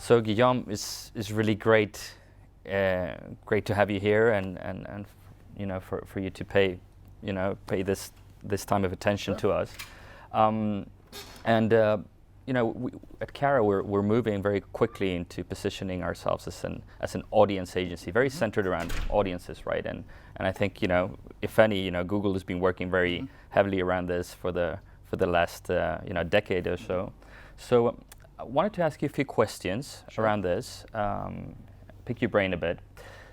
So Guillaume, is really great to have you here, and for you to pay this time of attention to us. We, at Carat, we're moving very quickly into positioning ourselves as an audience agency, very centered around audiences, right? And I think, if any, Google has been working very heavily around this for the last decade or so. So I wanted to ask you a few questions around this, pick your brain a bit.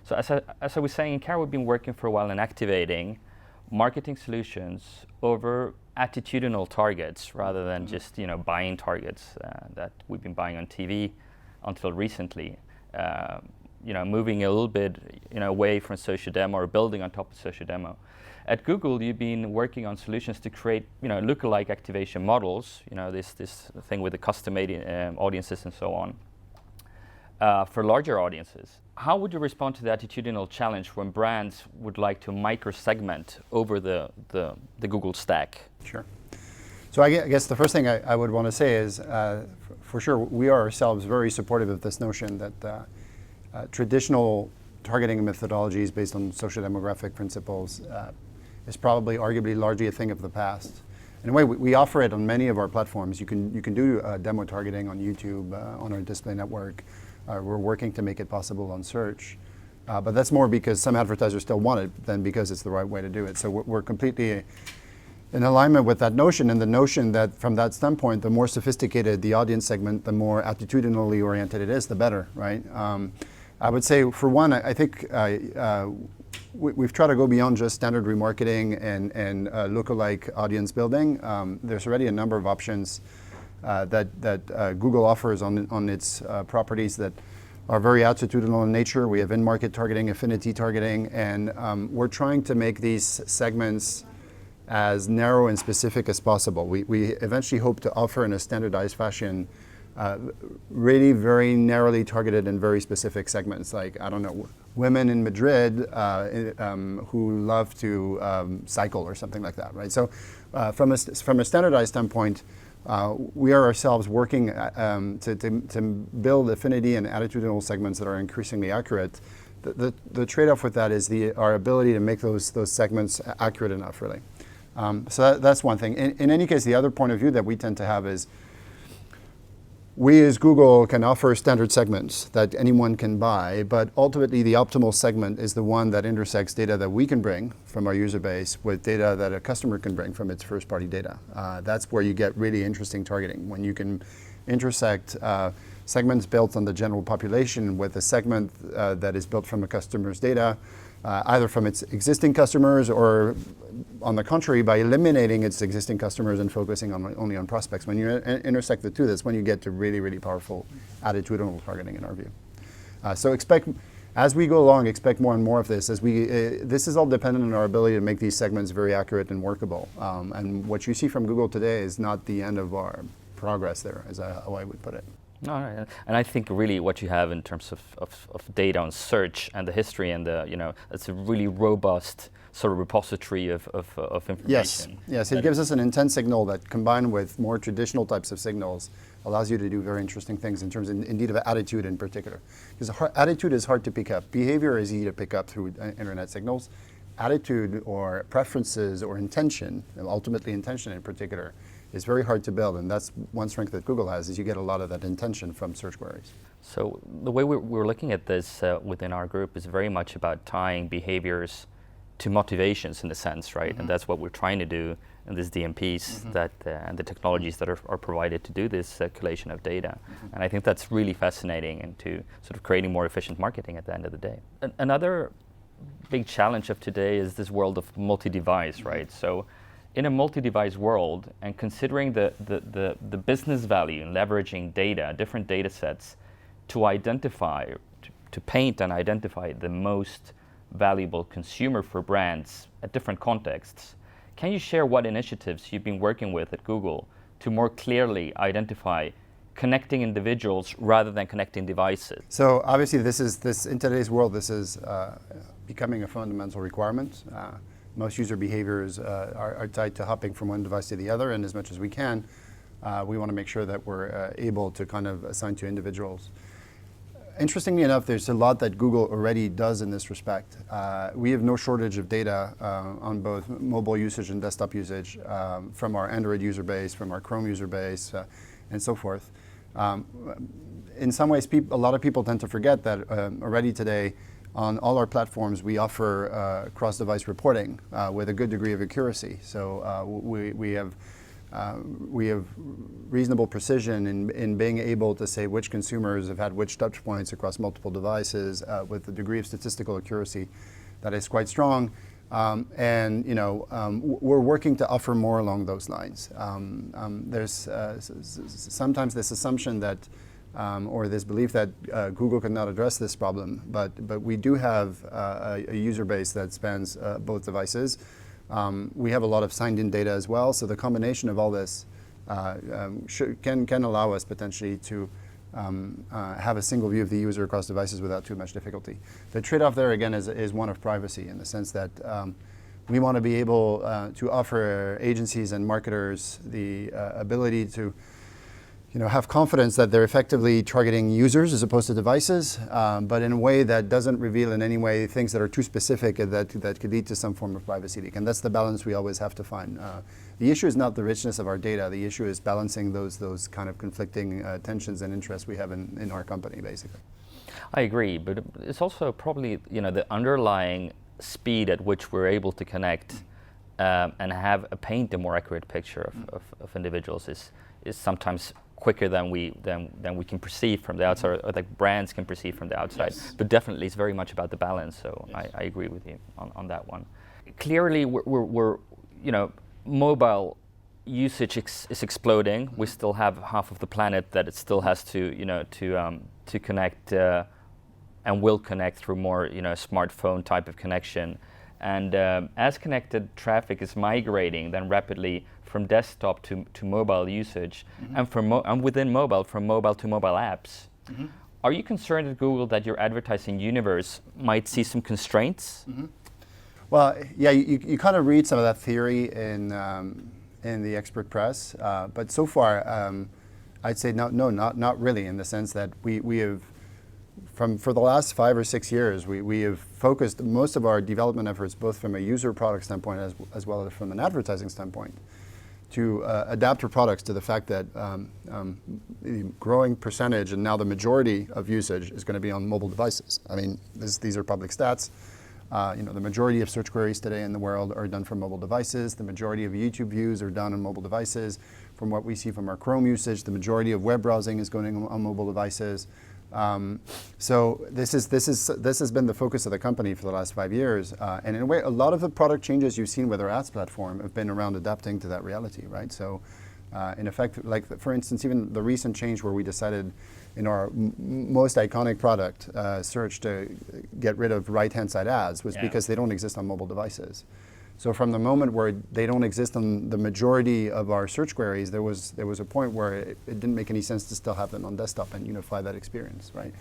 So as I was saying, in Carat, we've been working for a while in activating marketing solutions over attitudinal targets rather than just buying targets that we've been buying on TV until recently. Moving a little bit away from social demo or building on top of social demo. At Google, you've been working on solutions to create lookalike activation models. This thing with the custom audiences and so on for larger audiences. How would you respond to the attitudinal challenge when brands would like to micro-segment over the Google stack? Sure. So I guess the first thing I would want to say is, for sure, we are ourselves very supportive of this notion that traditional targeting methodologies based on social demographic principles is probably arguably largely a thing of the past. In a way, we offer it on many of our platforms. You can do demo targeting on YouTube, on our display network. We're working to make it possible on search. But that's more because some advertisers still want it than because it's the right way to do it. So we're completely in alignment with that notion, and the notion that from that standpoint, the more sophisticated the audience segment, the more attitudinally oriented it is, the better, right? I would say, for one, I think we've tried to go beyond just standard remarketing and lookalike audience building. There's already a number of options that Google offers on its properties that are very attitudinal in nature. We have in-market targeting, affinity targeting, and we're trying to make these segments as narrow and specific as possible. We eventually hope to offer in a standardized fashion really very narrowly targeted and very specific segments, like, I don't know, women in Madrid who love to cycle or something like that, right? So from a standardized standpoint, we are ourselves working to build affinity and attitudinal segments that are increasingly accurate. The trade-off with that is our ability to make those segments accurate enough, really. So that's one thing. In any case, the other point of view that we tend to have is we as Google can offer standard segments that anyone can buy, but ultimately the optimal segment is the one that intersects data that we can bring from our user base with data that a customer can bring from its first-party data. That's where you get really interesting targeting, when you can intersect segments built on the general population with a segment that is built from a customer's data, either from its existing customers or, on the contrary, by eliminating its existing customers and focusing only on prospects. When you intersect the two, that's when you get to really, really powerful attitudinal targeting, in our view. So as we go along, expect more and more of this. This is all dependent on our ability to make these segments very accurate and workable. And what you see from Google today is not the end of our progress there, is how I would put it. No, and I think really what you have in terms of data on search and the history and it's a really robust sort of repository of information. Yes, it gives us an intent signal that, combined with more traditional types of signals, allows you to do very interesting things in terms of, indeed, of attitude in particular. Because attitude is hard to pick up. Behavior is easy to pick up through internet signals. Attitude or preferences or intention, and ultimately intention in particular, is very hard to build, and that's one strength that Google has, is you get a lot of that intention from search queries. So the way we're looking at this within our group is very much about tying behaviors to motivations, in a sense, right? And that's what we're trying to do in these DMPs and the technologies that are provided to do this collation of data. And I think that's really fascinating into sort of creating more efficient marketing at the end of the day. Another big challenge of today is this world of multi-device, right? So in a multi-device world, and considering the business value in leveraging data, different data sets, to identify, to paint and identify the most valuable consumer for brands at different contexts, can you share what initiatives you've been working with at Google to more clearly identify connecting individuals rather than connecting devices? So obviously in today's world, this is becoming a fundamental requirement. Most user behaviors are tied to hopping from one device to the other, and as much as we can, we want to make sure that we're able to kind of assign to individuals. interestingly enough, there's a lot that Google already does in this respect. We have no shortage of data on both mobile usage and desktop usage from our Android user base, from our Chrome user base, and so forth. In some ways, a lot of people tend to forget that already today, on all our platforms, we offer cross-device reporting with a good degree of accuracy. So we have reasonable precision in being able to say which consumers have had which touch points across multiple devices with a degree of statistical accuracy that is quite strong. And we're working to offer more along those lines. There's sometimes this assumption that or this belief that Google could not address this problem, but we do have a user base that spans both devices. We have a lot of signed-in data as well, so the combination of all this can allow us potentially to have a single view of the user across devices without too much difficulty. The trade-off there, again, is one of privacy, in the sense that we want to be able to offer agencies and marketers the ability to have confidence that they're effectively targeting users as opposed to devices, but in a way that doesn't reveal in any way things that are too specific that could lead to some form of privacy leak. And that's the balance we always have to find. The issue is not the richness of our data. The issue is balancing those kind of conflicting tensions and interests we have in our company, basically. I agree, but it's also probably the underlying speed at which we're able to connect and paint a more accurate picture of individuals is sometimes quicker than we can perceive from the outside, or like brands can perceive from the outside. Yes. But definitely, it's very much about the balance. So yes. I agree with you on that one. Clearly, we're mobile usage is exploding. We still have half of the planet that it still has to connect and will connect through more smartphone type of connection. And as connected traffic is migrating then rapidly from desktop to mobile usage, mm-hmm. and within mobile, from mobile to mobile apps, mm-hmm. Are you concerned at Google that your advertising universe might see some constraints? Mm-hmm. Well, yeah, you kind of read some of that theory in the expert press, but so far, I'd say not really, in the sense that we have, for the last 5 or 6 years, we have focused most of our development efforts, both from a user product standpoint as well as from an advertising standpoint, to adapt our products to the fact that the growing percentage and now the majority of usage is going to be on mobile devices. I mean, these are public stats. The majority of search queries today in the world are done from mobile devices. The majority of YouTube views are done on mobile devices. From what we see from our Chrome usage, the majority of web browsing is going on mobile devices. So this has been the focus of the company for the last 5 years, and in a way, a lot of the product changes you've seen with our ads platform have been around adapting to that reality, right? So, in effect, like for instance, even the recent change where we decided in our most iconic product, search, to get rid of right-hand side ads was because they don't exist on mobile devices. So from the moment where they don't exist on the majority of our search queries, there was a point where it didn't make any sense to still have them on desktop and unify that experience, right?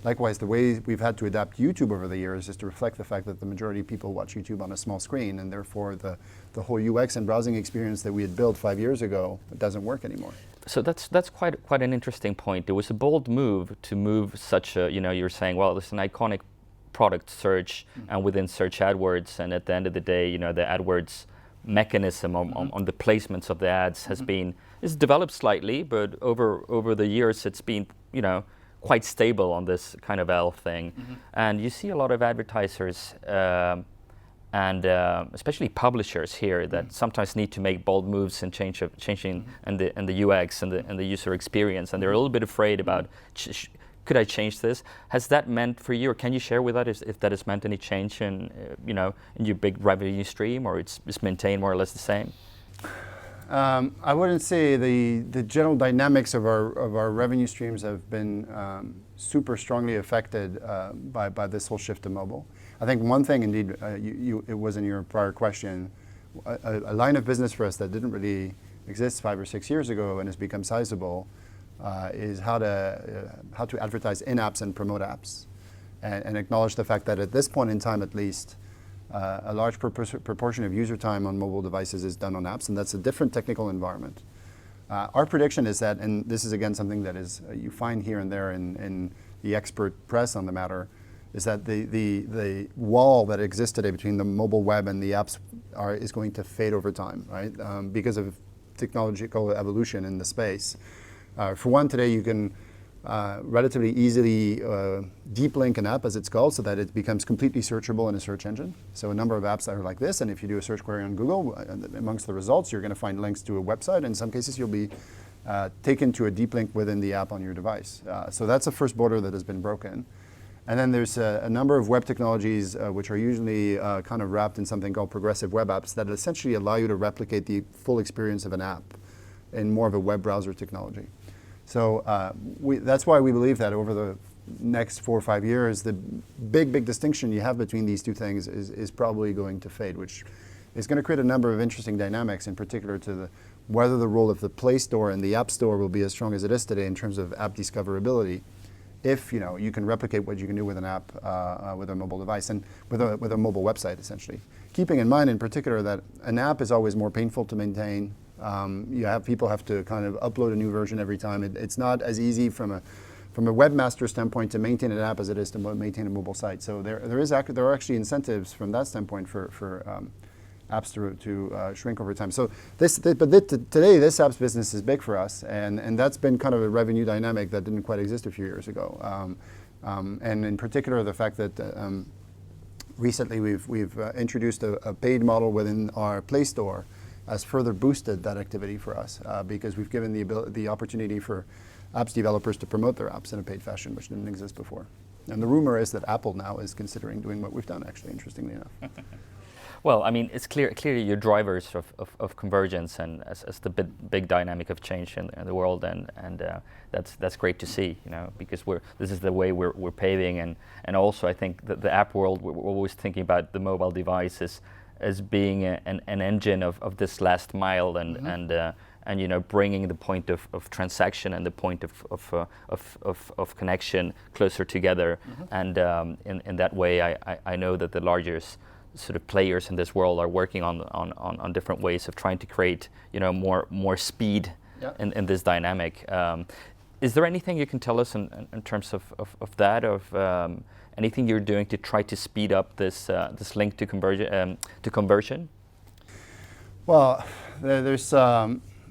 Likewise, the way we've had to adapt YouTube over the years is to reflect the fact that the majority of people watch YouTube on a small screen, and therefore the whole UX and browsing experience that we had built 5 years ago doesn't work anymore. So that's quite an interesting point. There was a bold move to move such a, you're saying, well, it's an iconic product, search, and within search AdWords, and at the end of the day, the AdWords mechanism on the placements of the ads is developed slightly, but over the years it's been quite stable on this kind of L thing. And you see a lot of advertisers and especially publishers here that sometimes need to make bold moves and changing and the UX and the user experience, and they're a little bit afraid about could I change this? Has that meant for you, or can you share with us if that has meant any change in your big revenue stream, or it's maintained more or less the same? I wouldn't say the general dynamics of our revenue streams have been super strongly affected by this whole shift to mobile. I think one thing, indeed, it was in your prior question, a line of business for us that didn't really exist 5 or 6 years ago and has become sizable is how to advertise in apps and promote apps, and acknowledge the fact that at this point in time, at least, a large proportion of user time on mobile devices is done on apps, and that's a different technical environment. Our prediction is that, and this is again something that is you find here and there in the expert press on the matter, is that the wall that exists today between the mobile web and the apps is going to fade over time, right? Because of technological evolution in the space. For one, today you can relatively easily deep link an app, as it's called, so that it becomes completely searchable in a search engine. So a number of apps are like this, and if you do a search query on Google, amongst the results, you're going to find links to a website. In some cases, you'll be taken to a deep link within the app on your device. So that's the first border that has been broken. And then there's a number of web technologies which are usually kind of wrapped in something called progressive web apps that essentially allow you to replicate the full experience of an app in more of a web browser technology. So that's why we believe that over the next 4 or 5 years, the big distinction you have between these two things is probably going to fade, which is going to create a number of interesting dynamics, in particular to whether the role of the Play Store and the App Store will be as strong as it is today in terms of app discoverability. If you can replicate what you can do with an app with a mobile device and with a mobile website, essentially. Keeping in mind, in particular, that an app is always more painful to maintain. People have to kind of upload a new version every time. It's not as easy from a webmaster standpoint to maintain an app as it is to maintain a mobile site. So there are actually incentives from that standpoint for apps to shrink over time. So today this apps business is big for us, and that's been kind of a revenue dynamic that didn't quite exist a few years ago. And in particular, the fact that recently we've introduced a paid model within our Play Store has further boosted that activity for us because we've given the opportunity for apps developers to promote their apps in a paid fashion, which didn't exist before. And the rumor is that Apple now is considering doing what we've done, actually, interestingly enough. Well, I mean, it's clearly your drivers of convergence and as the big dynamic of change in the world, and that's great to see, because this is the way we're paving, and also I think that the app world, we're always thinking about the mobile devices as being an engine of this last mile and bringing the point of transaction and the point of connection closer together, and in that way I know that the largest sort of players in this world are working on different ways of trying to create more speed in this dynamic. Is there anything you can tell us in terms of that, anything you're doing to try to speed up this link to conversion? Well, there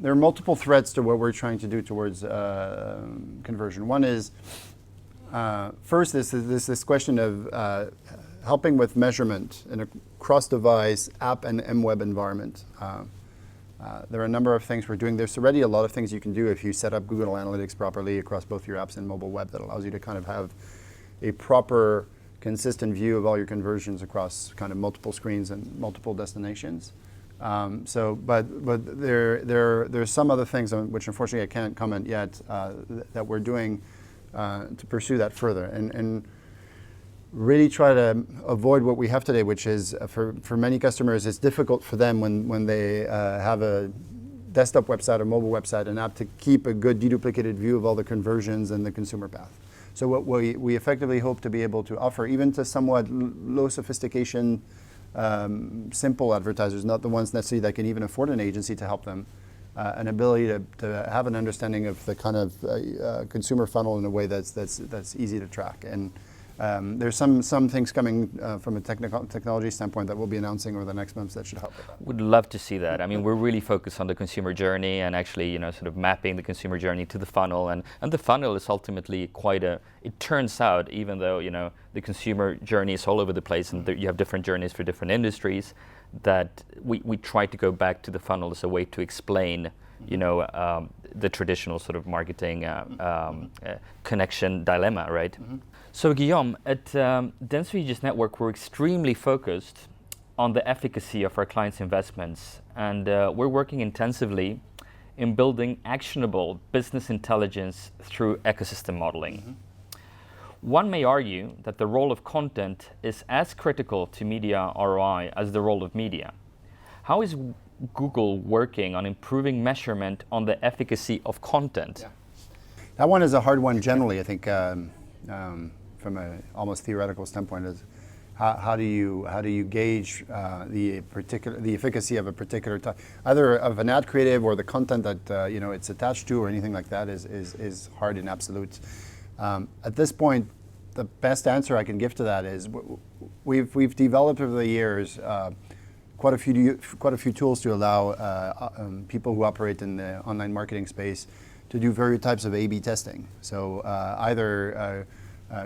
are multiple threads to what we're trying to do towards conversion. One is first this question of helping with measurement in a cross-device app and MWeb environment. There are a number of things we're doing. There's already a lot of things you can do if you set up Google Analytics properly across both your apps and mobile web that allows you to kind of have a proper, consistent view of all your conversions across kind of multiple screens and multiple destinations. But there's some other things on which unfortunately I can't comment yet that we're doing to pursue that further and really try to avoid what we have today, which is for many customers, it's difficult for them when they have a desktop website or mobile website, an app, to keep a good deduplicated view of all the conversions and the consumer path. So what we effectively hope to be able to offer, even to somewhat low sophistication, simple advertisers, not the ones necessarily that can even afford an agency to help them, an ability to have an understanding of the kind of consumer funnel in a way that's easy to track. And there's some things coming from a technology standpoint that we'll be announcing over the next months that should help with that. Would love to see that. I mean, we're really focused on the consumer journey and actually, sort of mapping the consumer journey to the funnel. And the funnel is ultimately it turns out, even though, the consumer journey is all over the place and you have different journeys for different industries, that we try to go back to the funnel as a way to explain, the traditional sort of marketing connection dilemma, right? So Guillaume, at Density Aegis Network, we're extremely focused on the efficacy of our clients' investments, and we're working intensively in building actionable business intelligence through ecosystem modeling. One may argue that the role of content is as critical to media ROI as the role of media. How is Google working on improving measurement on the efficacy of content? Yeah. That one is a hard one generally, I think. From an almost theoretical standpoint, is how do you gauge the efficacy of a particular type, either of an ad creative or the content that it's attached to or anything like that is hard in absolute. At this point, the best answer I can give to that is we've developed over the years quite a few tools to allow people who operate in the online marketing space to do various types of A/B testing. So either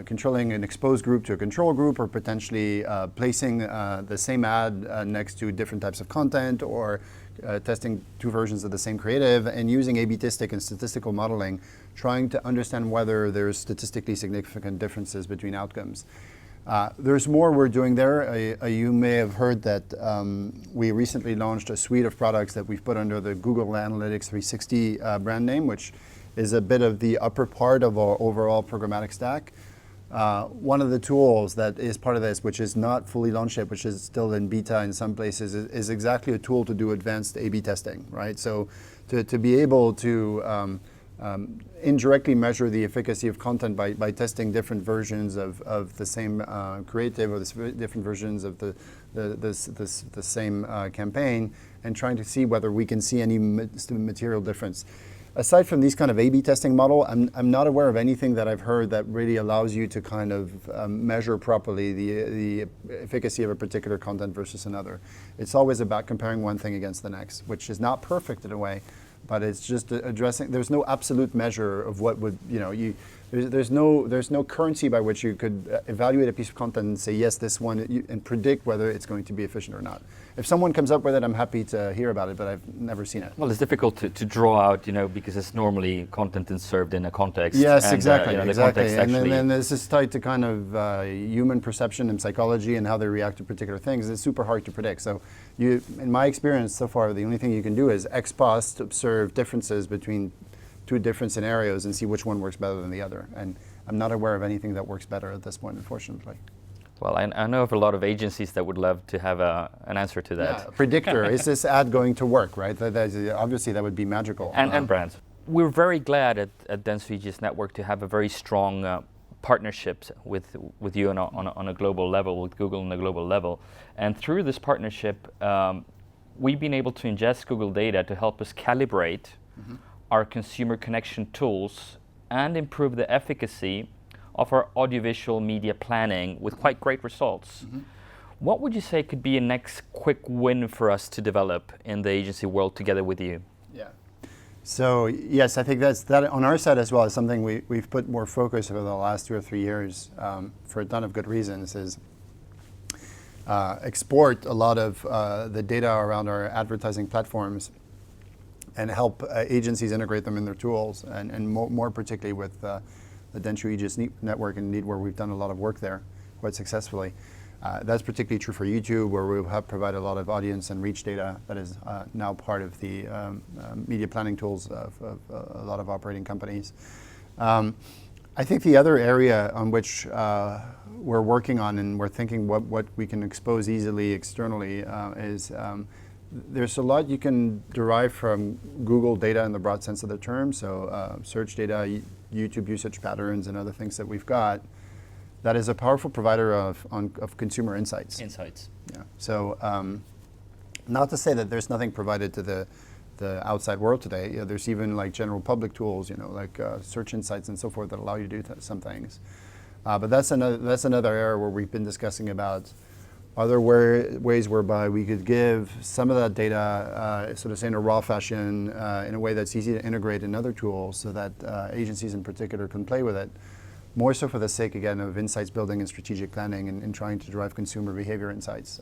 controlling an exposed group to a control group, or potentially placing the same ad next to different types of content, or testing two versions of the same creative, and using A/B testing and statistical modeling, trying to understand whether there's statistically significant differences between outcomes. There's more we're doing there. You may have heard that we recently launched a suite of products that we've put under the Google Analytics 360 brand name, which is a bit of the upper part of our overall programmatic stack. One of the tools that is part of this, which is not fully launched yet, which is still in beta in some places, is exactly a tool to do advanced A/B testing, right? So to be able to indirectly measure the efficacy of content by testing different versions of the same creative, or different versions of the same campaign, and trying to see whether we can see any material difference. Aside from these kind of A/B testing model, I'm not aware of anything that I've heard that really allows you to kind of measure properly the efficacy of a particular content versus another. It's always about comparing one thing against the next, which is not perfect in a way, but it's just addressing. There's no absolute measure of what would, there's no currency by which you could evaluate a piece of content and say, yes, this one, and predict whether it's going to be efficient or not. If someone comes up with it, I'm happy to hear about it, but I've never seen it. Well, it's difficult to draw out, because it's normally content is served in a context. Yes, and, exactly, the exactly. context And actually then this is tied to kind of human perception and psychology and how they react to particular things. It's super hard to predict. So in my experience so far, the only thing you can do is ex post observe differences between two different scenarios and see which one works better than the other. And I'm not aware of anything that works better at this point, unfortunately. Well, I know of a lot of agencies that would love to have an answer to that. Yeah, predictor, is this ad going to work, right? Obviously, that would be magical. And brands. We're very glad at Dense Network to have a very strong partnership with you on a global level, with Google on a global level. And through this partnership, we've been able to ingest Google data to help us calibrate our consumer connection tools and improve the efficacy of our audiovisual media planning with quite great results. What would you say could be a next quick win for us to develop in the agency world together with you? Yeah. So yes, I think that on our side as well is something we've put more focus over the last 2 or 3 years for a ton of good reasons, is export a lot of the data around our advertising platforms and help agencies integrate them in their tools, and more particularly with the Dentsu Aegis network, and indeed where we've done a lot of work there quite successfully. That's particularly true for YouTube, where we have provided a lot of audience and reach data that is now part of the media planning tools of a lot of operating companies. I think the other area on which we're working on, and we're thinking what we can expose easily externally, is there's a lot you can derive from Google data in the broad sense of the term, so search data, YouTube usage patterns, and other things that we've got, that is a powerful provider of consumer insights. Yeah. So not to say that there's nothing provided to the outside world today. There's even like general public tools, like search insights and so forth, that allow you to do some things. But that's another area where we've been discussing about other ways whereby we could give some of that data, sort of say in a raw fashion, in a way that's easy to integrate in other tools, so that agencies in particular can play with it, more so for the sake, again, of insights building and strategic planning, and trying to drive consumer behavior insights.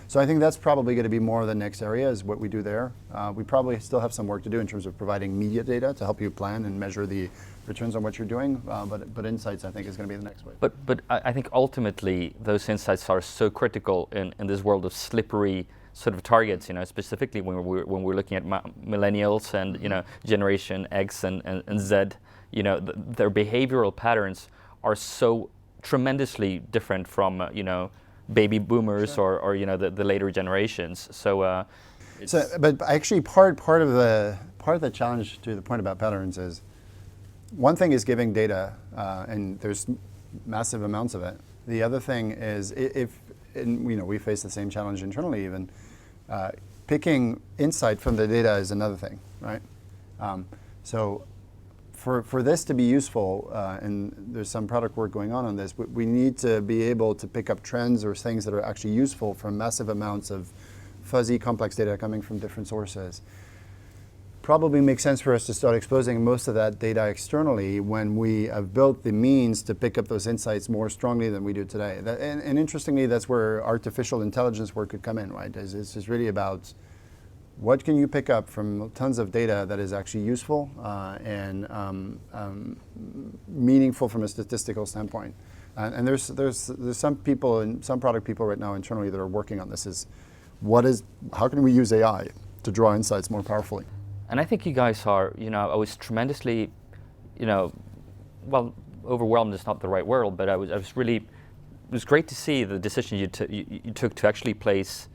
So I think that's probably going to be more of the next area, is what we do there. We probably still have some work to do in terms of providing media data to help you plan and measure the returns on what you're doing, but insights, I think, is going to be the next way. But I think ultimately those insights are so critical in this world of slippery sort of targets, specifically when we're looking at millennials and Generation X and Z. Their behavioral patterns are so tremendously different from baby boomers, sure, or the later generations. So, but actually part of the challenge, to the point about patterns, is one thing is giving data, and there's massive amounts of it. The other thing is we face the same challenge internally even. Picking insight from the data is another thing, right? So for this to be useful, and there's some product work going on this, we need to be able to pick up trends or things that are actually useful from massive amounts of fuzzy, complex data coming from different sources. Probably makes sense for us to start exposing most of that data externally when we have built the means to pick up those insights more strongly than we do today. And interestingly, that's where artificial intelligence work could come in, right? It's just really about what can you pick up from tons of data that is actually useful and meaningful from a statistical standpoint. And there's some people and some product people right now internally that are working on this. How can we use AI to draw insights more powerfully? And I think you guys are, I was tremendously, well, overwhelmed is not the right word, but I was really, it was great to see the decision you took to actually place,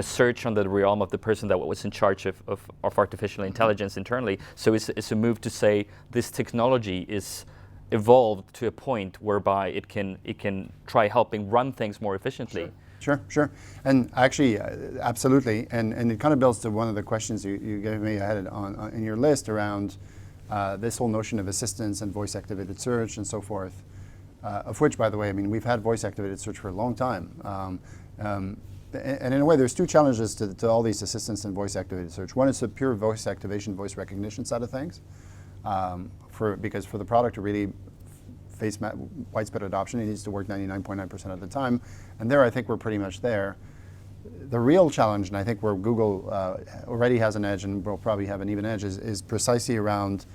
search under the realm of the person that was in charge of artificial intelligence internally. So it's a move to say this technology is evolved to a point whereby it can try helping run things more efficiently. Sure. And actually, absolutely. And it kind of builds to one of the questions you gave me ahead in your list around this whole notion of assistance and voice-activated search and so forth, of which, by the way, I mean, we've had voice-activated search for a long time. And in a way, there's two challenges to all these assistance and voice-activated search. One is the pure voice activation, voice recognition side of things. Because for the product to really face widespread adoption, it needs to work 99.9% of the time. And there, I think we're pretty much there. The real challenge, and I think where Google already has an edge and will probably have an even edge, is precisely around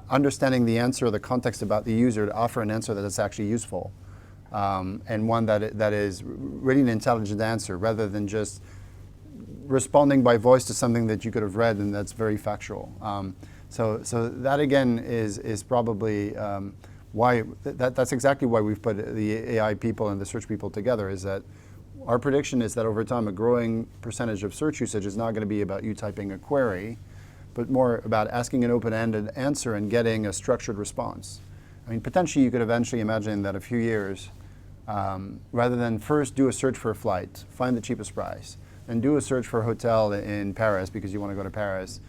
understanding the answer, the context about the user to offer an answer that is actually useful. And one that is really an intelligent answer rather than just responding by voice to something that you could have read and that's very factual. So that again is probably why that's exactly why we've put the AI people and the search people together, is that our prediction is that over time a growing percentage of search usage is not going to be about you typing a query, but more about asking an open-ended answer and getting a structured response. I mean, potentially you could eventually imagine that a few years, rather than first do a search for a flight, find the cheapest price, and do a search for a hotel in Paris because you want to go to Paris,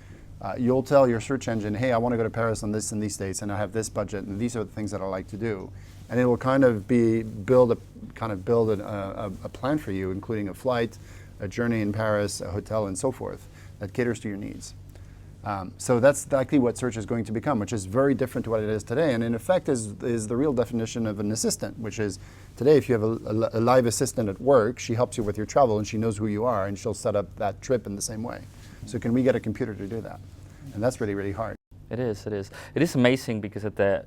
you'll tell your search engine, hey, I want to go to Paris on this and these dates, and I have this budget, and these are the things that I like to do. And it will kind of build a plan for you, including a flight, a journey in Paris, a hotel, and so forth, that caters to your needs. So that's likely what search is going to become, which is very different to what it is today, and in effect is the real definition of an assistant, which is today if you have a live assistant at work, she helps you with your travel and she knows who you are and she'll set up that trip in the same way. So can we get a computer to do that? And that's really, really hard. It is. It is amazing because a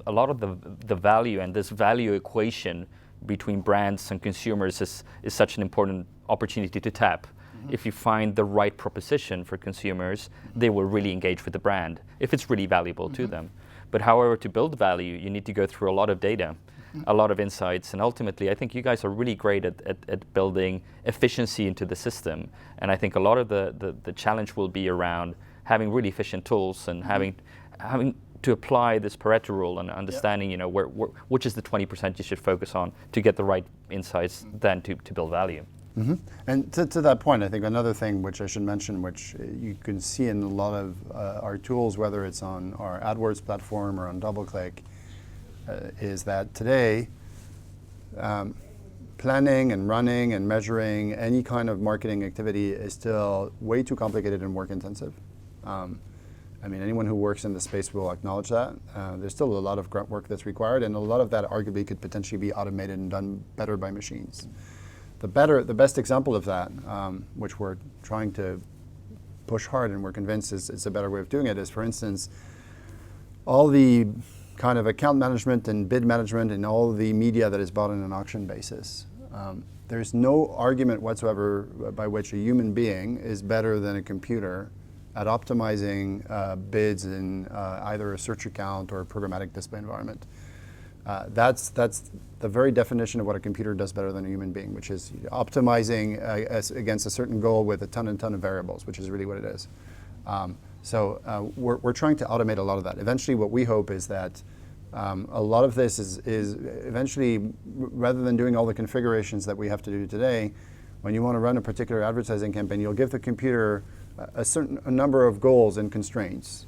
lot of the value and this value equation between brands and consumers is such an important opportunity to tap. Mm-hmm. If you find the right proposition for consumers, they will really engage with the brand if it's really valuable to them. But however, to build value, you need to go through a lot of data, a lot of insights, and ultimately I think you guys are really great at building efficiency into the system. And I think a lot of the challenge will be around having really efficient tools and having to apply this Pareto rule and understanding, which is the 20% you should focus on to get the right insights then to build value. Mm-hmm. And to that point, I think another thing which I should mention, which you can see in a lot of our tools, whether it's on our AdWords platform or on DoubleClick, is that today, planning and running and measuring any kind of marketing activity is still way too complicated and work intensive. I mean, anyone who works in the space will acknowledge that. There's still a lot of grunt work that's required, and a lot of that arguably could potentially be automated and done better by machines. The best example of that, which we're trying to push hard and we're convinced is a better way of doing it, is, for instance, all the kind of account management and bid management and all the media that is bought on an auction basis. There's no argument whatsoever by which a human being is better than a computer at optimizing bids in either a search account or a programmatic display environment. That's the very definition of what a computer does better than a human being, which is optimizing against a certain goal with a ton of variables, which is really what it is. So we're trying to automate a lot of that. Eventually, what we hope is that a lot of this is eventually, rather than doing all the configurations that we have to do today, when you want to run a particular advertising campaign, you'll give the computer a number of goals and constraints.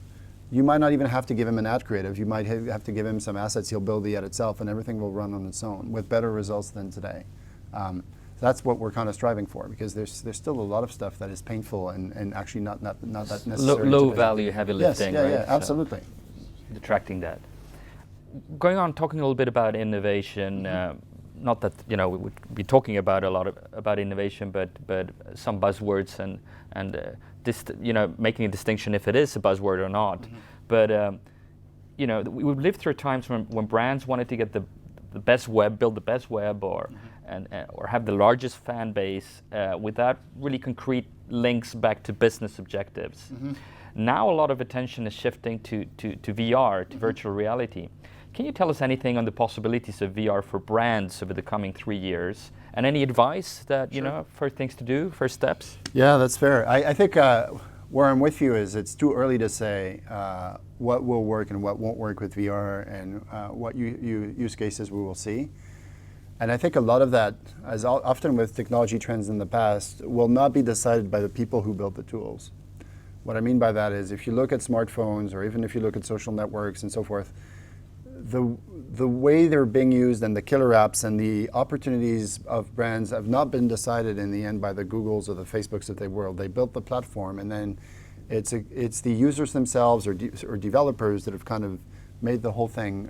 you might not even have to give him an ad creative. You might have to give him some assets. He'll build the ad itself, and everything will run on its own with better results than today. That's what we're kind of striving for, because there's still a lot of stuff that is painful and actually not that necessary. Low value, heavy lifting, yes, right? Yeah, absolutely. So detracting that. Going on, talking a little bit about innovation. Not that we would be talking about a lot about innovation, but some buzzwords and making a distinction if it is a buzzword or not. But we've lived through times when brands wanted to get the best web, build the best web, or have the largest fan base without really concrete links back to business objectives. Now a lot of attention is shifting to VR, to virtual reality. Can you tell us anything on the possibilities of VR for brands over the coming 3 years? And any advice that, first things to do, first steps? Yeah, that's fair. I think where I'm with you is it's too early to say what will work and what won't work with VR and what use cases we will see. And I think a lot of that, as often with technology trends in the past, will not be decided by the people who built the tools. What I mean by that is if you look at smartphones, or even if you look at social networks and so forth, the way they're being used and the killer apps and the opportunities of brands have not been decided in the end by the Googles or the Facebooks of the world. They built the platform, and then it's the users themselves or developers that have kind of made the whole thing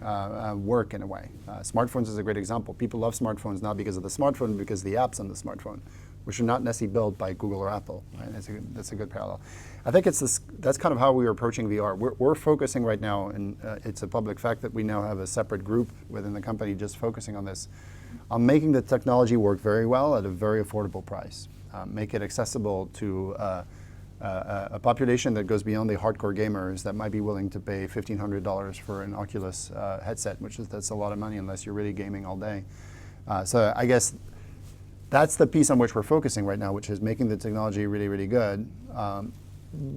work in a way. Smartphones is a great example. People love smartphones not because of the smartphone, because of the apps on the smartphone, which are not necessarily built by Google or Apple. Right? That's a good parallel. I think that's kind of how we're approaching VR. We're focusing right now, and it's a public fact that we now have a separate group within the company just focusing on this, on making the technology work very well at a very affordable price. Make it accessible to a population that goes beyond the hardcore gamers that might be willing to pay $1,500 for an Oculus headset, that's a lot of money unless you're really gaming all day. So I guess that's the piece on which we're focusing right now, which is making the technology really, really good.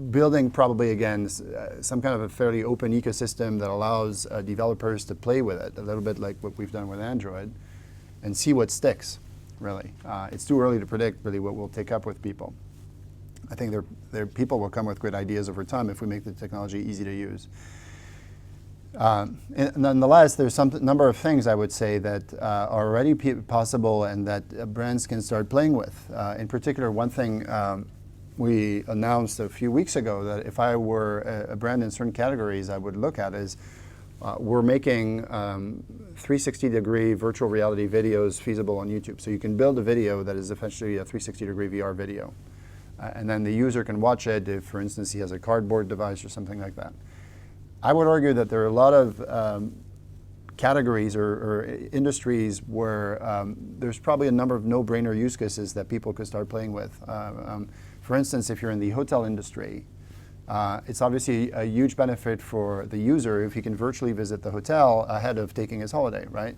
Building probably, again, some kind of a fairly open ecosystem that allows developers to play with it, a little bit like what we've done with Android, and see what sticks, really. It's too early to predict really what will take up with people. I think people will come with great ideas over time if we make the technology easy to use. Nonetheless, there's some number of things I would say that are already possible and that brands can start playing with. In particular, one thing we announced a few weeks ago that if I were a brand in certain categories I would look at is we're making 360-degree virtual reality videos feasible on YouTube. So you can build a video that is essentially a 360-degree VR video. And then the user can watch it if, for instance, he has a cardboard device or something like that. I would argue that there are a lot of categories or industries where there's probably a number of no-brainer use cases that people could start playing with. For instance, if you're in the hotel industry, it's obviously a huge benefit for the user if he can virtually visit the hotel ahead of taking his holiday, right?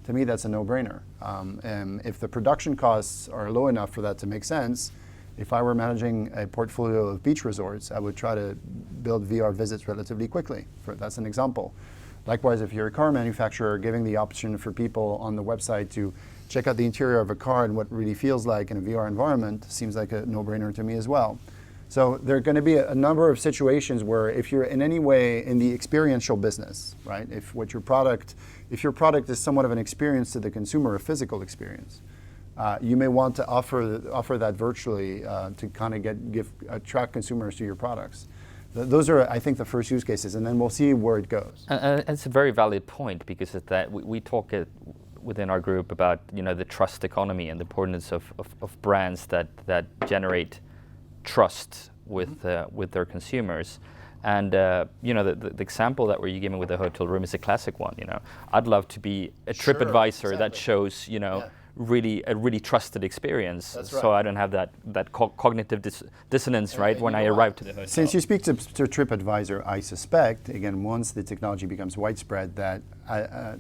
To me, that's a no-brainer. And if the production costs are low enough for that to make sense, if I were managing a portfolio of beach resorts, I would try to build VR visits relatively quickly. That's an example. Likewise, if you're a car manufacturer, giving the option for people on the website to check out the interior of a car and what it really feels like in a VR environment seems like a no-brainer to me as well. So there are going to be a number of situations where if you're in any way in the experiential business, right? If your product is somewhat of an experience to the consumer, a physical experience, you may want to offer that virtually to kind of attract consumers to your products. Those are, I think, the first use cases, and then we'll see where it goes. And it's a very valid point, because of that we talk within our group about the trust economy and the importance of brands that generate trust with their consumers. And the example that we're giving with the hotel room is a classic one. I'd love to be a TripAdvisor that shows a really trusted experience. That's right. So I don't have that cognitive dissonance, right, when I arrive to the hotel. Since you speak to TripAdvisor, I suspect, again, once the technology becomes widespread, that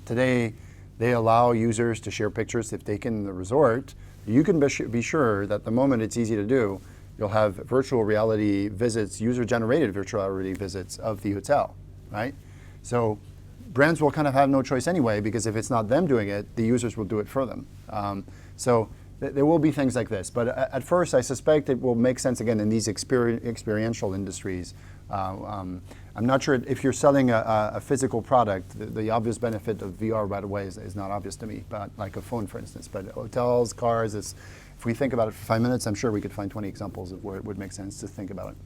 today they allow users to share pictures they've taken in the resort. You can be sure that the moment it's easy to do, you'll have virtual reality visits, user-generated virtual reality visits of the hotel, right? So brands will kind of have no choice anyway, because if it's not them doing it, the users will do it for them. So there will be things like this. But at first, I suspect it will make sense again in these experiential industries. I'm not sure if you're selling a physical product, the obvious benefit of VR right away is not obvious to me, but like a phone, for instance. But hotels, cars, if we think about it for 5 minutes, I'm sure we could find 20 examples of where it would make sense to think about it.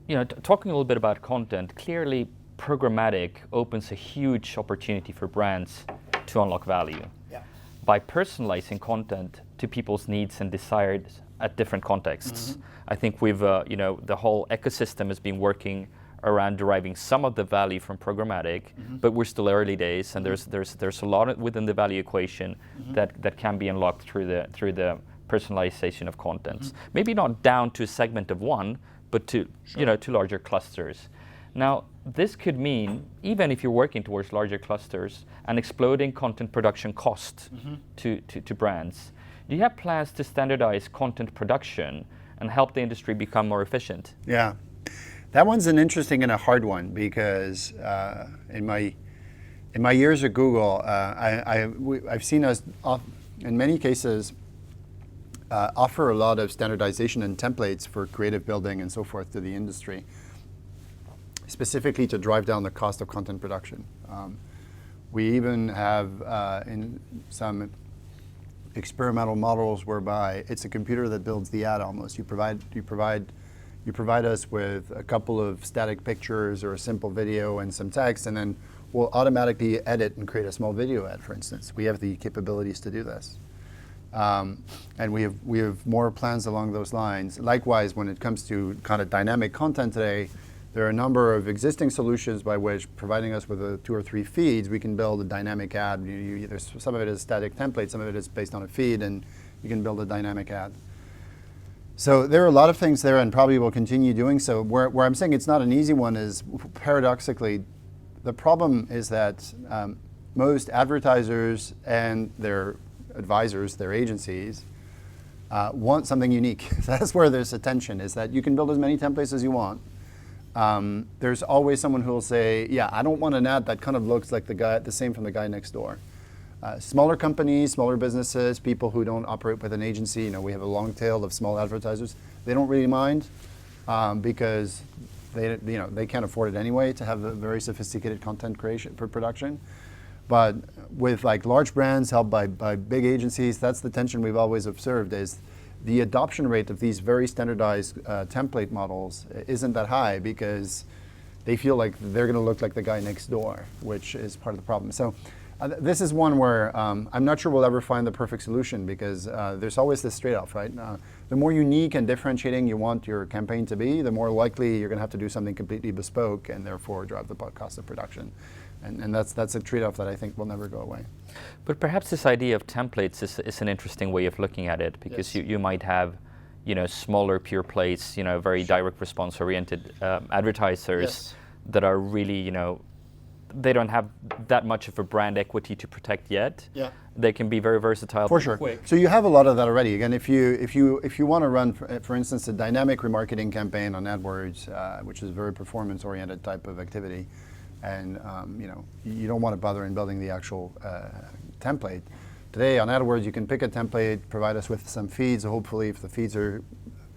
You know, talking a little bit about content, clearly programmatic opens a huge opportunity for brands to unlock value. Yeah. By personalizing content to people's needs and desires at different contexts. I think we've, the whole ecosystem has been working around deriving some of the value from programmatic, but we're still early days, and there's a lot within the value equation that can be unlocked through the personalization of content. Maybe not down to a segment of one, but to to larger clusters. Now, this could mean, even if you're working towards larger clusters, an exploding content production cost to brands. Do you have plans to standardize content production and help the industry become more efficient? Yeah, that one's an interesting and a hard one, because in my years at Google, I've seen us in many cases offer a lot of standardization and templates for creative building and so forth to the industry, specifically to drive down the cost of content production. We even have in some experimental models whereby it's a computer that builds the ad almost. You provide us with a couple of static pictures or a simple video and some text, and then we'll automatically edit and create a small video ad, for instance. We have the capabilities to do this. And we have more plans along those lines. Likewise, when it comes to kind of dynamic content today, there are a number of existing solutions by which, providing us with 2 or 3 feeds, we can build a dynamic ad. Some of it is static template, some of it is based on a feed, and you can build a dynamic ad. So there are a lot of things there, and probably will continue doing so. Where I'm saying it's not an easy one is, paradoxically, the problem is that most advertisers and their advisors, their agencies, want something unique. That's where there's a tension, is that you can build as many templates as you want. There's always someone who will say, yeah, I don't want an ad that kind of looks like the same from the guy next door. Smaller companies, smaller businesses, people who don't operate with an agency, we have a long tail of small advertisers. They don't really mind because they can't afford it anyway to have a very sophisticated content creation for production. But with like large brands held by big agencies, that's the tension we've always observed, is the adoption rate of these very standardized template models isn't that high, because they feel like they're going to look like the guy next door, which is part of the problem. So this is one where I'm not sure we'll ever find the perfect solution, because there's always this trade-off, right? The more unique and differentiating you want your campaign to be, the more likely you're going to have to do something completely bespoke and therefore drive the cost of production. And that's a trade-off that I think will never go away. But perhaps this idea of templates is an interesting way of looking at it, because you might have, smaller pure plays, very direct response oriented advertisers that are really, they don't have that much of a brand equity to protect yet. Yeah. They can be very versatile. For sure. Quick. So you have a lot of that already. Again, if you want to run, for instance, a dynamic remarketing campaign on AdWords, which is a very performance-oriented type of activity, and you don't want to bother in building the actual template. Today on AdWords, you can pick a template, provide us with some feeds. Hopefully, if the feeds are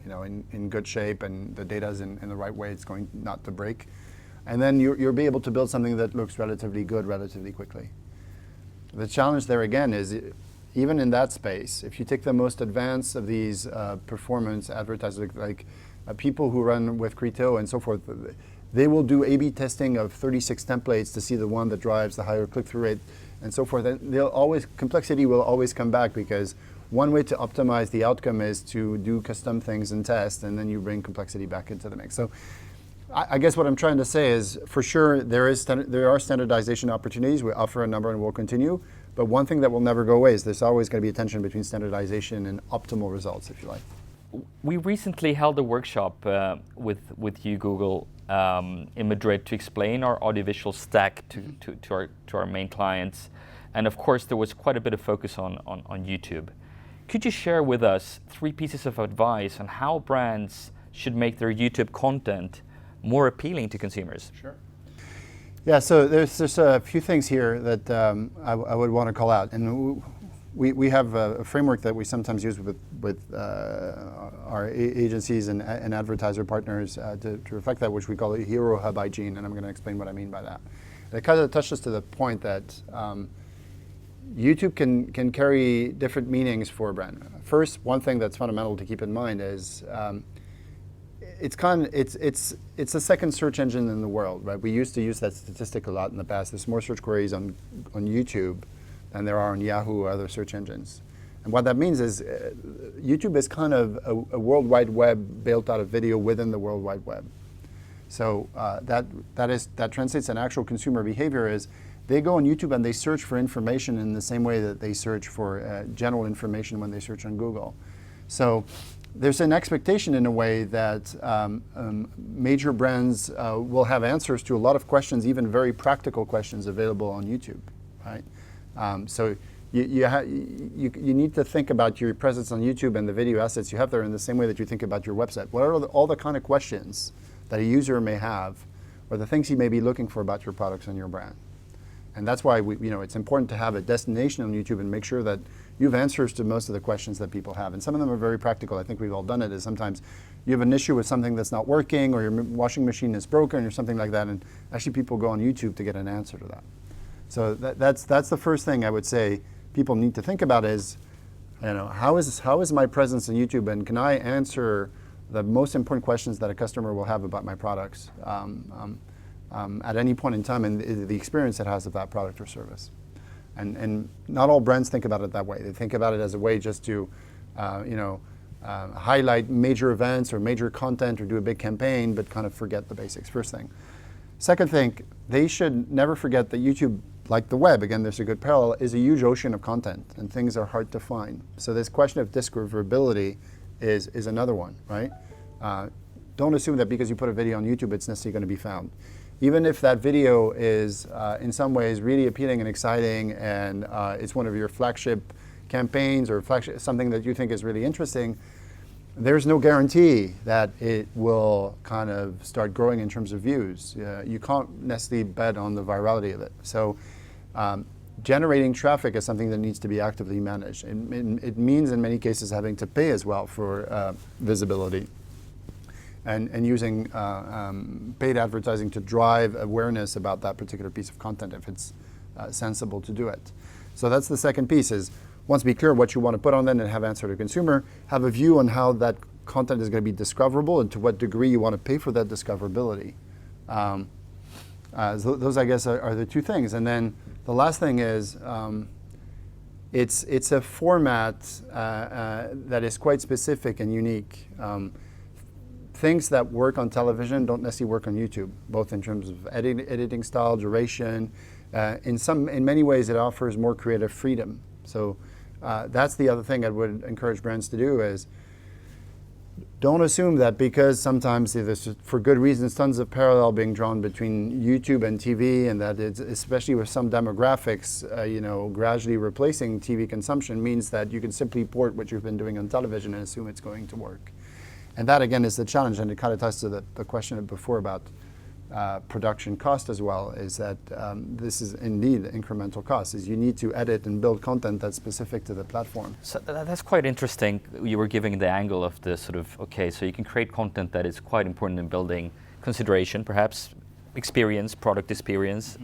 in good shape and the data is in the right way, it's going not to break. And then you'll be able to build something that looks relatively good relatively quickly. The challenge there again is, even in that space, if you take the most advanced of these performance advertisers, like people who run with Creto and so forth, they will do A/B testing of 36 templates to see the one that drives the higher click-through rate and so forth. And complexity will always come back, because one way to optimize the outcome is to do custom things and test, and then you bring complexity back into the mix. So I guess what I'm trying to say is, for sure, there are standardization opportunities. We offer a number and will continue. But one thing that will never go away is there's always going to be a tension between standardization and optimal results, if you like. We recently held a workshop with you, Google, in Madrid, to explain our audiovisual stack to our main clients. And of course, there was quite a bit of focus on YouTube. Could you share with us 3 pieces of advice on how brands should make their YouTube content more appealing to consumers? Sure. Yeah, so there's a few things here that I would want to call out. And we have a framework that we sometimes use with our agencies and advertiser partners to reflect that, which we call Hero Hub Hygiene, and I'm going to explain what I mean by that. It kind of touches to the point that YouTube can carry different meanings for a brand. First, one thing that's fundamental to keep in mind is it's the second search engine in the world, right? We used to use that statistic a lot in the past. There's more search queries on YouTube than there are on Yahoo or other search engines. And what that means is YouTube is kind of a World Wide Web built out of video within the World Wide Web. So that translates in actual consumer behavior is they go on YouTube and they search for information in the same way that they search for general information when they search on Google. So there's an expectation in a way that major brands will have answers to a lot of questions, even very practical questions available on YouTube, right? So you need to think about your presence on YouTube and the video assets you have there in the same way that you think about your website. What are all the kind of questions that a user may have, or the things he may be looking for about your products and your brand? And that's why it's important to have a destination on YouTube and make sure that you have answers to most of the questions that people have. And some of them are very practical. I think we've all done it. Is sometimes you have an issue with something that's not working, or your washing machine is broken, or something like that, and actually people go on YouTube to get an answer to that. So that's the first thing I would say people need to think about is, how is my presence on YouTube, and can I answer the most important questions that a customer will have about my products at any point in time, and the experience it has of that product or service. And not all brands think about it that way. They think about it as a way just to highlight major events or major content or do a big campaign, but kind of forget the basics, first thing. Second thing, they should never forget that YouTube, like the web, again, there's a good parallel, is a huge ocean of content, and things are hard to find. So this question of discoverability is another one, right? Don't assume that because you put a video on YouTube, it's necessarily going to be found. Even if that video is in some ways really appealing and exciting, and it's one of your flagship campaigns or something that you think is really interesting, there's no guarantee that it will kind of start growing in terms of views. You can't necessarily bet on the virality of it. So generating traffic is something that needs to be actively managed. It means in many cases having to pay as well for visibility. And using paid advertising to drive awareness about that particular piece of content if it's sensible to do it. So that's the second piece is, once be clear what you want to put on then and have answer to consumer, have a view on how that content is going to be discoverable and to what degree you want to pay for that discoverability. So those, I guess, are the two things. And then the last thing is, it's a format that is quite specific and unique. Things that work on television don't necessarily work on YouTube, both in terms of editing style, duration. In many ways, it offers more creative freedom. So that's the other thing I would encourage brands to do is, don't assume that because sometimes there's, for good reasons, tons of parallel being drawn between YouTube and TV, and that it's, especially with some demographics, gradually replacing TV consumption means that you can simply port what you've been doing on television and assume it's going to work. And that, again, is the challenge, and it kind of ties to the question before about production cost as well, is that this is indeed incremental cost, is you need to edit and build content that's specific to the platform. So that's quite interesting. You were giving the angle of the sort of, okay, so you can create content that is quite important in building consideration, perhaps experience, product experience,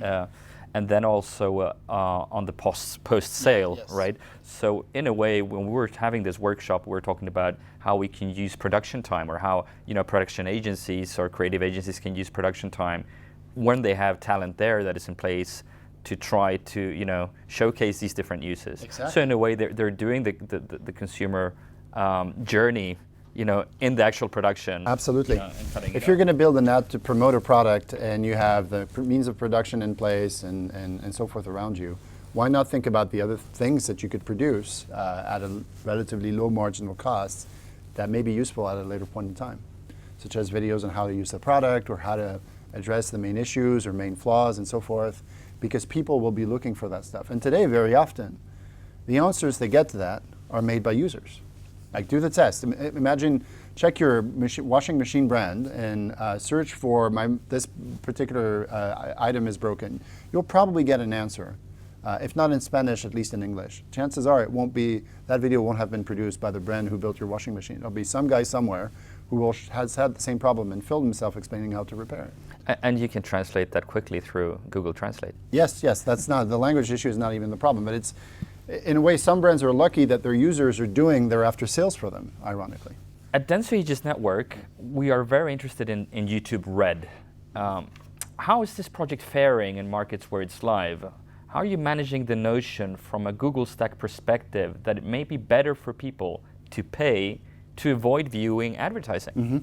and then also on the post-sale, yes. Right? So in a way, when we were having this workshop, we were talking about how we can use production time, or how production agencies or creative agencies can use production time when they have talent there that is in place to try to showcase these different uses. Exactly. So in a way, they're doing the consumer journey in the actual production. Absolutely. If you're going to build an ad to promote a product and you have the means of production in place and so forth around you, why not think about the other things that you could produce at a relatively low marginal cost that may be useful at a later point in time, such as videos on how to use the product or how to address the main issues or main flaws and so forth, because people will be looking for that stuff. And today, very often, the answers they get to that are made by users. Like, do the test. Imagine, check your washing machine brand and search for this particular item is broken. You'll probably get an answer if not in Spanish, at least in English. Chances are that video won't have been produced by the brand who built your washing machine. It'll be some guy somewhere who has had the same problem and filmed himself explaining how to repair it. And you can translate that quickly through Google Translate. Yes, that's not, the language issue is not even the problem, but it's, in a way, some brands are lucky that their users are doing their after sales for them, ironically. At Dense Regions Network, we are very interested in YouTube Red. How is this project faring in markets where it's live? How are you managing the notion from a Google Stack perspective that it may be better for people to pay to avoid viewing advertising? Mm-hmm.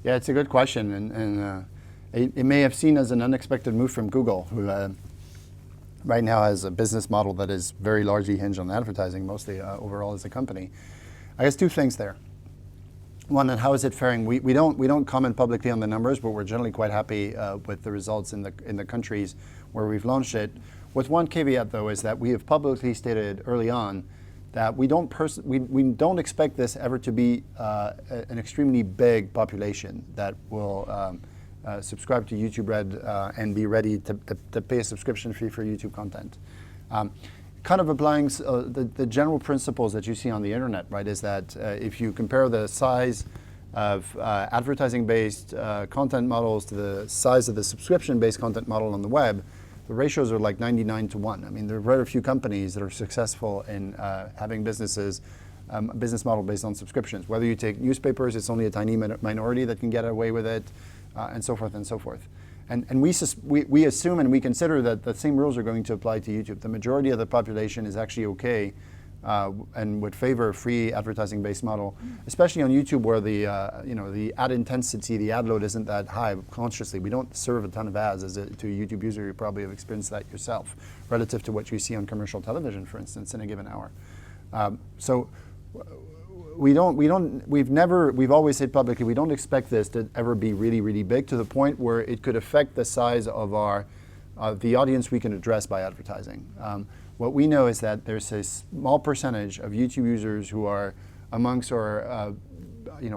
Yeah, it's a good question, and it may have seen as an unexpected move from Google, who right now has a business model that is very largely hinged on advertising, mostly overall as a company. I guess two things there. One, and how is it faring? We don't comment publicly on the numbers, but we're generally quite happy with the results in the countries where we've launched it. With one caveat, though, is that we have publicly stated early on that we don't expect this ever to be an extremely big population that will subscribe to YouTube Red and be ready to pay a subscription fee for YouTube content. Kind of applying the general principles that you see on the internet, right, is that if you compare the size of advertising-based content models to the size of the subscription-based content model on the web, the ratios are like 99 to 1. I mean, there are very few companies that are successful in having business model based on subscriptions. Whether you take newspapers, it's only a tiny minority that can get away with it, and so forth and so forth. And we assume and we consider that the same rules are going to apply to YouTube. The majority of the population is actually okay and would favor a free advertising-based model, especially on YouTube where the ad intensity, the ad load isn't that high consciously. We don't serve a ton of ads to a YouTube user. You probably have experienced that yourself, relative to what you see on commercial television, for instance, in a given hour. So we've always said publicly, we don't expect this to ever be really, really big to the point where it could affect the size of the audience we can address by advertising. What we know is that there's a small percentage of YouTube users who are amongst our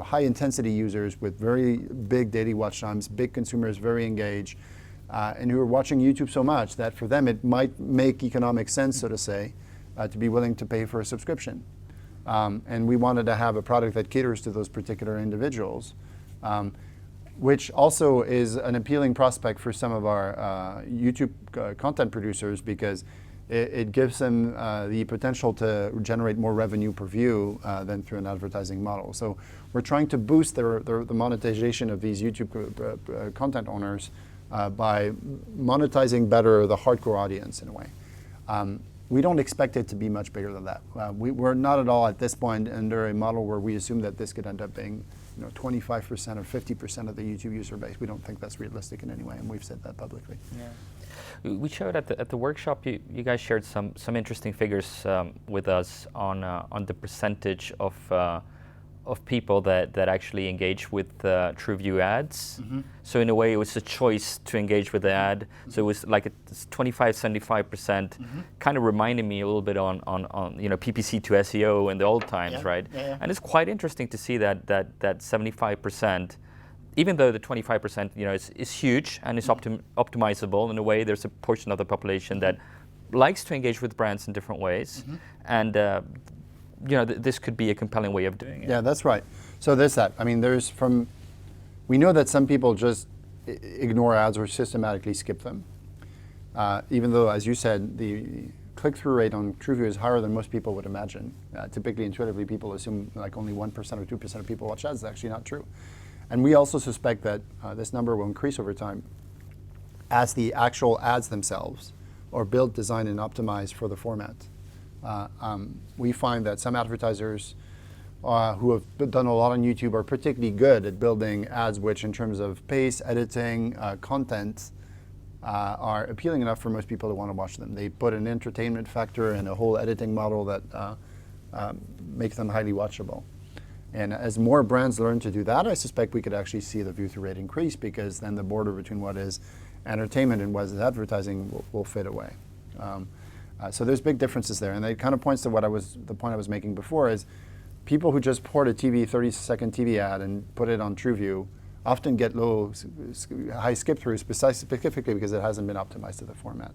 high intensity users with very big daily watch times, big consumers, very engaged, and who are watching YouTube so much that for them it might make economic sense, so to say, to be willing to pay for a subscription. And we wanted to have a product that caters to those particular individuals, which also is an appealing prospect for some of our YouTube content producers, because it gives them the potential to generate more revenue per view than through an advertising model. So we're trying to boost the monetization of these YouTube content owners by monetizing better the hardcore audience in a way. We don't expect it to be much bigger than that. We're not at all at this point under a model where we assume that this could end up being 25% or 50% of the YouTube user base. We don't think that's realistic in any way, and we've said that publicly. Yeah. We showed at the workshop, you guys shared some interesting figures with us on the percentage of people that actually engage with TrueView ads. Mm-hmm. So in a way, it was a choice to engage with the ad. Mm-hmm. So it was like 25-75%, mm-hmm. kind of reminded me a little bit on PPC to SEO in the old times, right? Yeah. And it's quite interesting to see that 75%. Even though the 25% is huge and is optimizable in a way, there's a portion of the population that likes to engage with brands in different ways, mm-hmm. and this could be a compelling way of doing it. Yeah, that's right. So there's that. I mean, we know that some people just ignore ads or systematically skip them, even though, as you said, the click-through rate on TrueView is higher than most people would imagine. Typically, intuitively, people assume like only 1% or 2% of people watch ads. It's actually not true. And we also suspect that this number will increase over time as the actual ads themselves are built, designed, and optimized for the format. We find that some advertisers who have done a lot on YouTube are particularly good at building ads which, in terms of pace, editing, content, are appealing enough for most people to want to watch them. They put an entertainment factor and a whole editing model that makes them highly watchable. And as more brands learn to do that, I suspect we could actually see the view-through rate increase, because then the border between what is entertainment and what is advertising will fade away. So there's big differences there, and it kind of points to the point I was making before, is people who just port a 30-second TV ad and put it on TrueView often get high skip-throughs, specifically because it hasn't been optimized to the format.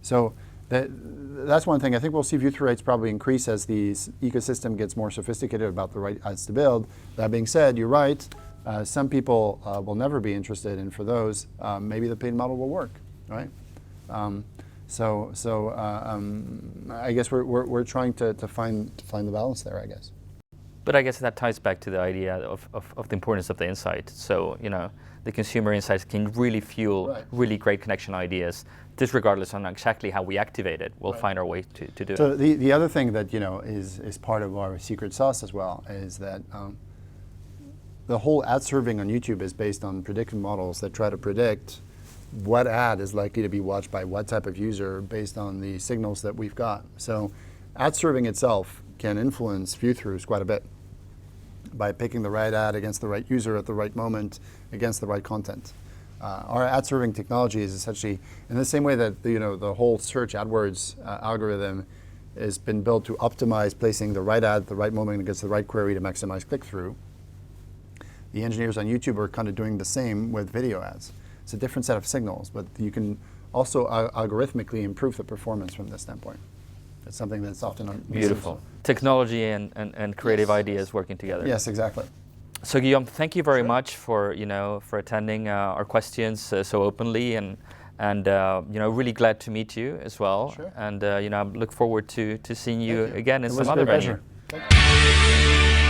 So That's one thing. I think we'll see view-through rates probably increase as the ecosystem gets more sophisticated about the right ads to build. That being said, you're right. Some people will never be interested, and for those, maybe the paid model will work, right? I guess we're trying to find the balance there, I guess. But I guess that ties back to the idea of the importance of the insight. So, the consumer insights can really fuel really great connection ideas, disregardless on exactly how we activate it. We'll find our way to do it. So the other thing that, is part of our secret sauce as well is that the whole ad serving on YouTube is based on predictive models that try to predict what ad is likely to be watched by what type of user based on the signals that we've got. So ad serving itself can influence view-throughs quite a bit by picking the right ad against the right user at the right moment against the right content. Our ad serving technology is essentially in the same way that the whole search AdWords algorithm has been built to optimize placing the right ad at the right moment against the right query to maximize click-through. The engineers on YouTube are kind of doing the same with video ads. It's a different set of signals, but you can also algorithmically improve the performance from this standpoint. It's something that's often beautiful. Technology and creative ideas working together. Yes, exactly. So Guillaume, thank you very much for for attending our questions so openly, and really glad to meet you as well. Sure. And I look forward to seeing you again in some other venue. Thank you.